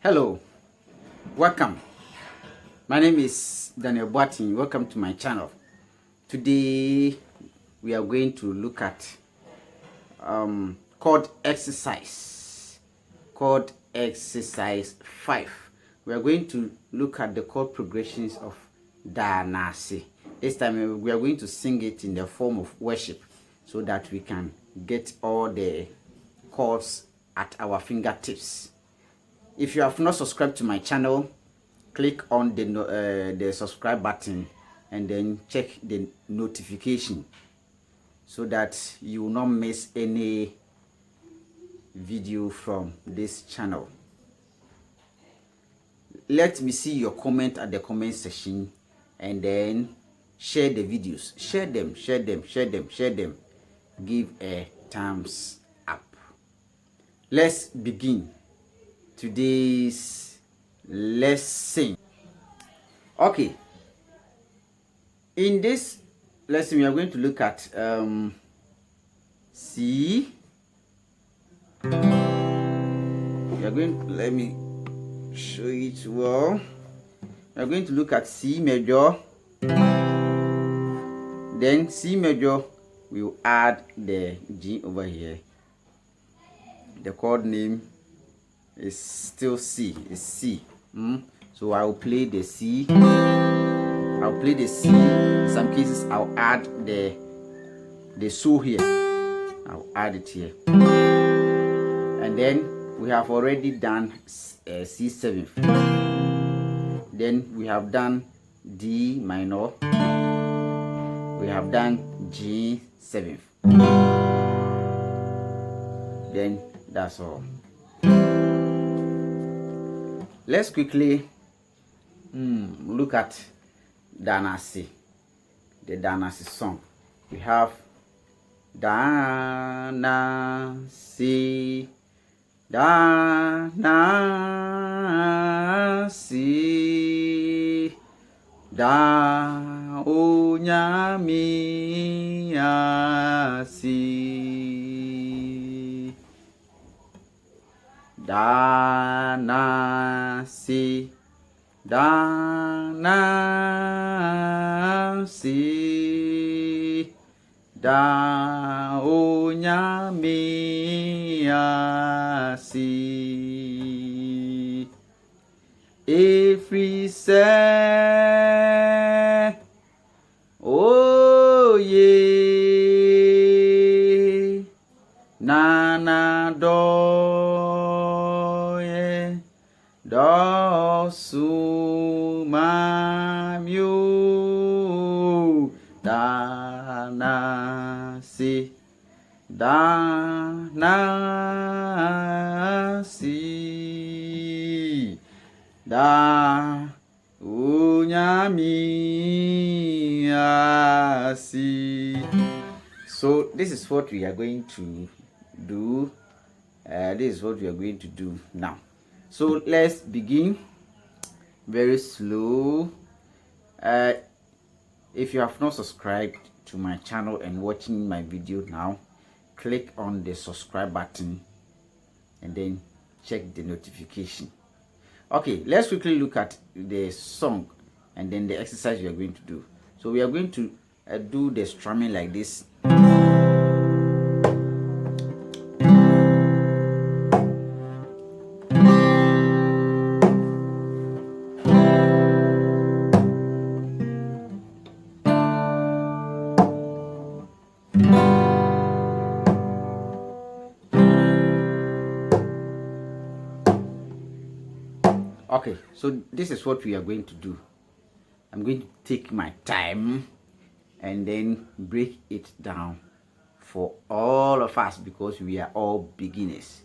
Hello, welcome. My name is Daniel Boateng. Welcome to my channel. Today we are going to look at chord exercise. Chord exercise 5. We are going to look at the chord progressions of nase. This time we are going to sing it in the form of worship so that we can get all the chords at our fingertips. If you have not subscribed to my channel, click on the subscribe button and then check the notification so that you will not miss any video from this channel. Let me see your comment at the comment section and then share the videos. Share them. Give a thumbs up. Let's begin today's lesson. Okay, in this lesson we are going to look at C. We are going, let me show it well. We are going to look at C major, then C major. We will add the G over here. The chord name is still C. It's C. So I will play the C. I'll play the C. In some cases I'll add the so here. I'll add it here. And then we have already done C7. Then we have done D minor. We have done G7. Then that's all. Let's quickly look at nase, the nase song. We have nase, nase, da onyami asi, nase, nase, da onyami asi, every say, oh yeah, nana do yeah, do sumamyo, nase, nase, da unyami asi. So this is what we are going to do. This is what we are going to do now. So let's begin very slow. If you have not subscribed to my channel and watching my video now, click on the subscribe button and then check the notification. Okay, let's quickly look at the song and then the exercise we are going to do. So we are going to do the strumming like this. Okay, so this is what we are going to do. I'm going to take my time and then break it down for all of us because we are all beginners.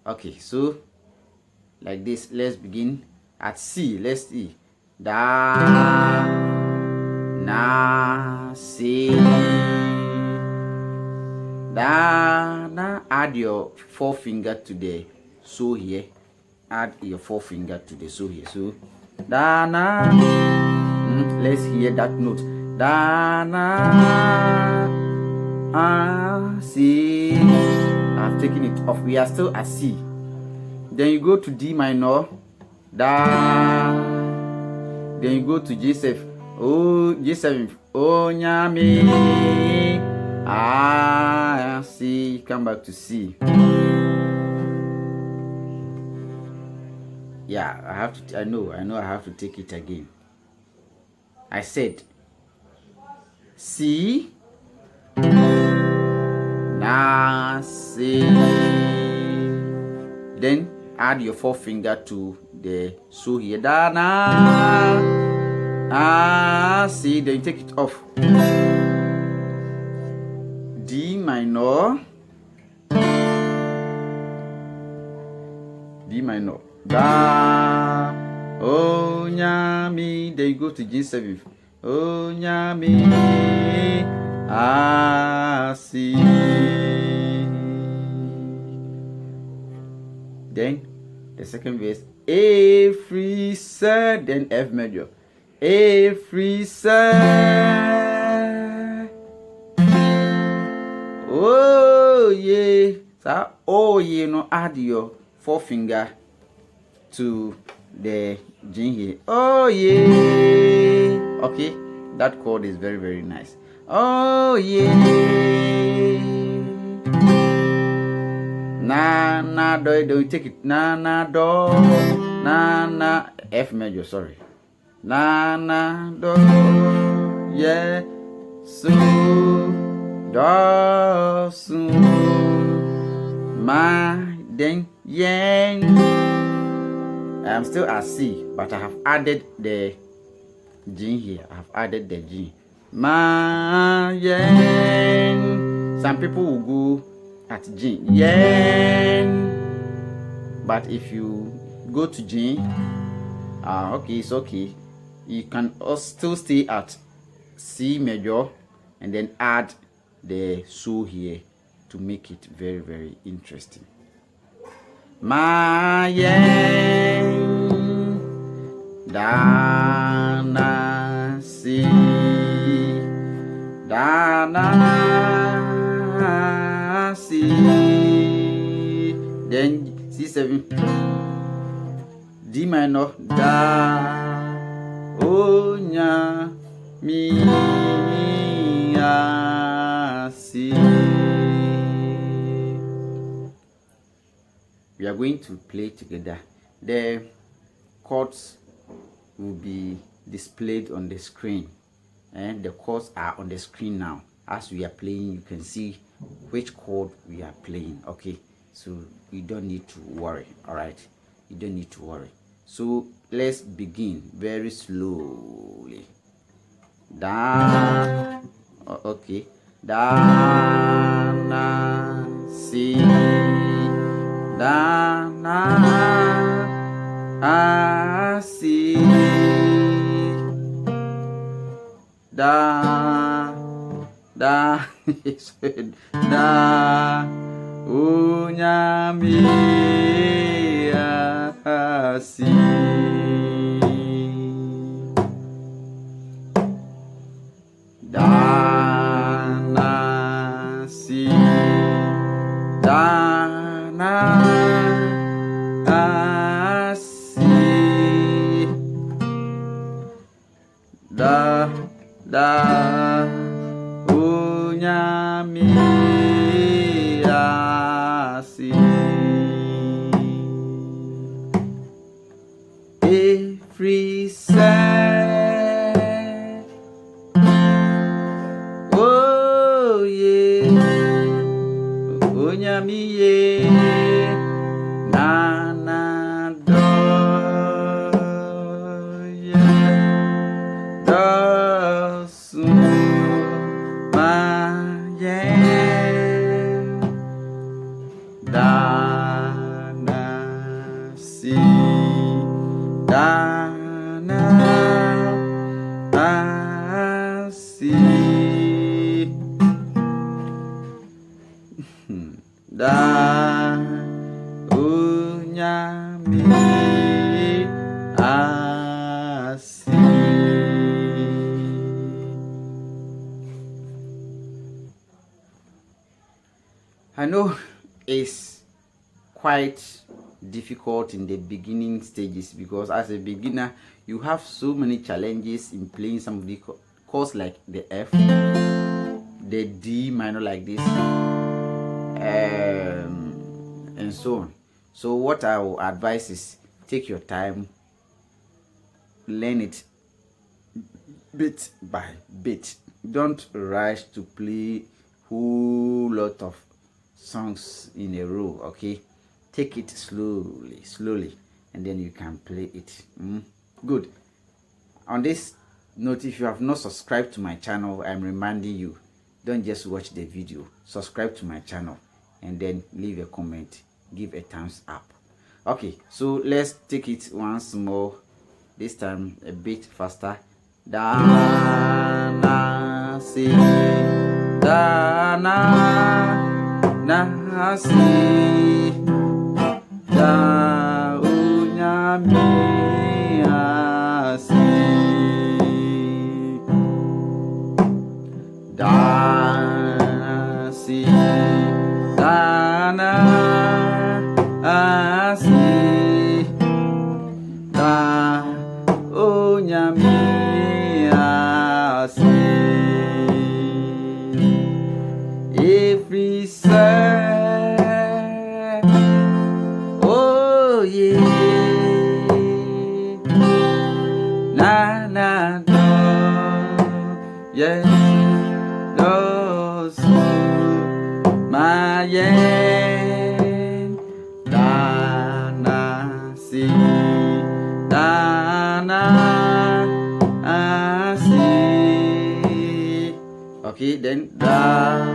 Okay, so like this, let's begin at C. Let's see. Da, na, si, da, na. Add your forefinger to the so here. Add your forefinger to the so here. So da na. Let's hear that note. Da na si. I've taken it off. We are still at C. Then you go to D minor, da. Then you go to G7. Oh, G7. Oh, nyami. Ah, C. Come back to C. Yeah, I have to. I know. I have to take it again. I said C. Nase. Then add your forefinger to the so here. Da na. Ah, see. Then you take it off. D minor. D minor. Da. Oh, nyami. Then you go to G7. Oh, nyami. Ah, see. Then the second verse. A free C, then F major. A free C. Oh yeah. So oh yeah, no, add your forefinger to the G here. Oh yeah. Okay, that chord is very, very nice. Oh yeah. Na na do, do, take it. Na na do, na na F major. Sorry. Na na do, yeah, so do so ma, then yen. I'm still at C, but I have added the G here. I have added the G. Ma yen. Some people will go at G. Yen. But if you go to G, okay, it's okay. You can also still stay at C major and then add the so here to make it very, very interesting. Ma yen da na si da na si. Then C7, D minor, da. Oh, nya, mi, a, si. We are going to play together. The chords will be displayed on the screen, and the chords are on the screen now. As we are playing, you can see which chord we are playing. Okay, so you don't need to worry. All right, you don't need to worry. So let's begin very slowly. Da. Okay. Da na si. Da na a si. Da da da unyami si. Da na si. Da na a si. Da da unyami si. Every sad, oh yeah, unyami yeah, na na do yeah, do su ma yeah, da na si. Da na a si. Da unyami a si. I know it's quite difficult in the beginning stages, because as a beginner you have so many challenges in playing some of the chords like the F, the D minor like this, and so on. So what I will advise is take your time, learn it bit by bit. Don't rush to play whole lot of songs in a row. Okay, take it slowly, and then you can play it. Good. On this note, if you have not subscribed to my channel, I'm reminding you, don't just watch the video, subscribe to my channel, and then leave a comment, give a thumbs up. Okay, so let's take it once more, this time a bit faster. Dana si, dana na si, da unyami asi, dana si, dana asi, da unyami. Every say, oh yeah, na na do, yes, do so, my yeah, da na si, da na si. Okay, then da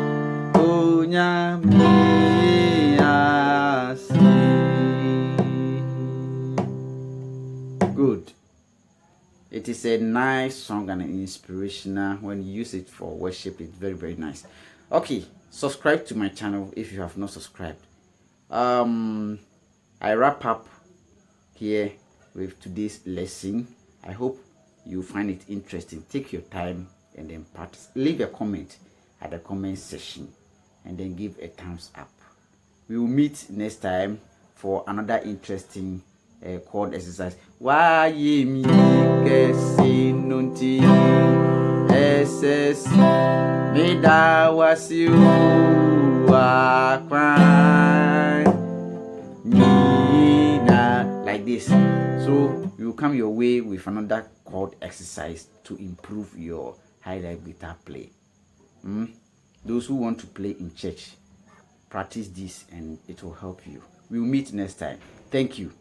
punya miasi. Good. It is a nice song and inspirational. When you use it for worship, it's very, very nice. Okay, subscribe to my channel if you have not subscribed. I wrap up here with today's lesson. I hope you find it interesting. Take your time and then leave a comment at the comment section, and then give a thumbs up. We will meet next time for another interesting chord exercise. Why me nunti ss me da was you like this. So you come your way with another chord exercise to improve your Highlife guitar play. Those who want to play in church, practice this and it will help you. We'll meet next time. Thank you.